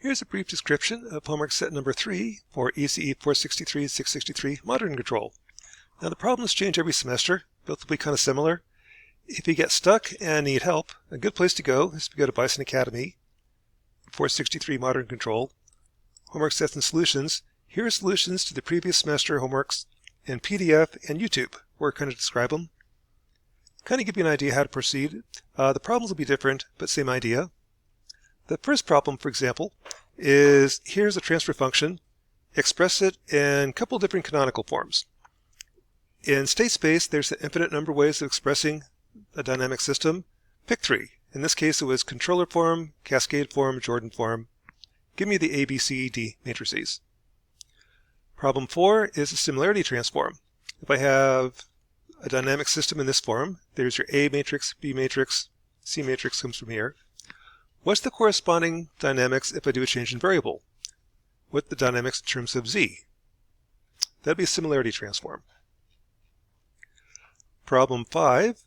Here's a brief description of homework set number 3 for ECE 463-663 Modern Control. Now the problems change every semester. Both will be kind of similar. If you get stuck and need help, a good place to go is to go to Bison Academy, 463 Modern Control, Homework Sets and Solutions. Here are solutions to the previous semester homeworks in PDF and YouTube, where I kind of describe them. Kind of give you an idea how to proceed. The problems will be different, but same idea. The first problem, for example, is here's a transfer function. Express it in a couple different canonical forms. In state space, there's an infinite number of ways of expressing a dynamic system. Pick 3. In this case, it was controller form, cascade form, Jordan form. Give me the A, B, C, D matrices. Problem 4 is a similarity transform. If I have a dynamic system in this form, there's your A matrix, B matrix, C matrix comes from here. What's the corresponding dynamics if I do a change in variable? What's the dynamics in terms of Z? That'd be a similarity transform. Problem 5,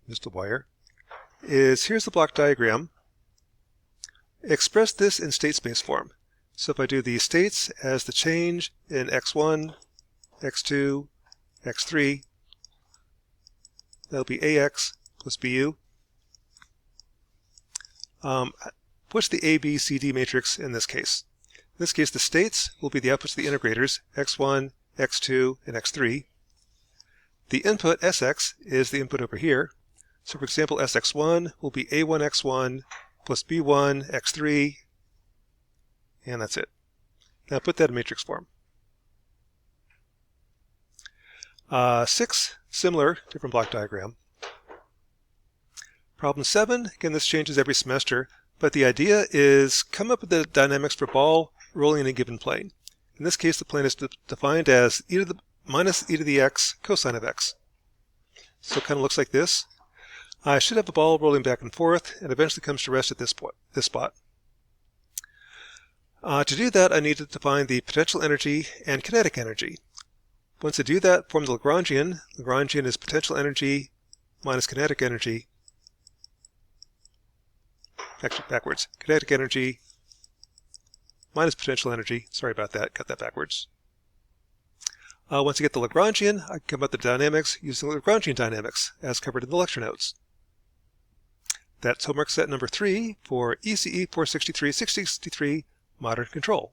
missed a wire, is here's the block diagram. Express this in state space form. So if I do the states as the change in x1, x2, x3, that'll be AX plus BU. What's the A, B, C, D matrix in this case? In this case, the states will be the outputs of the integrators, x1, x2, and x3. The input, SX, is the input over here. So for example, SX1 will be A1x1 plus B1 x3, and that's it. Now put that in matrix form. 6, similar, different block diagram. Problem 7, again this changes every semester, but the idea is come up with the dynamics for ball rolling in a given plane. In this case the plane is defined as minus e to the x cosine of x. So it kind of looks like this. I should have a ball rolling back and forth and eventually comes to rest at this spot. To do that I need to define the potential energy and kinetic energy. Once I do that, form the LaGrangian. LaGrangian is potential energy minus kinetic energy. Actually, backwards. Kinetic energy minus potential energy. Sorry about that. Got that backwards. Once I get the LaGrangian, I can come up with the dynamics using Lagrangian dynamics, as covered in the lecture notes. That's homework set number 3 for ECE 463-663 Modern Control.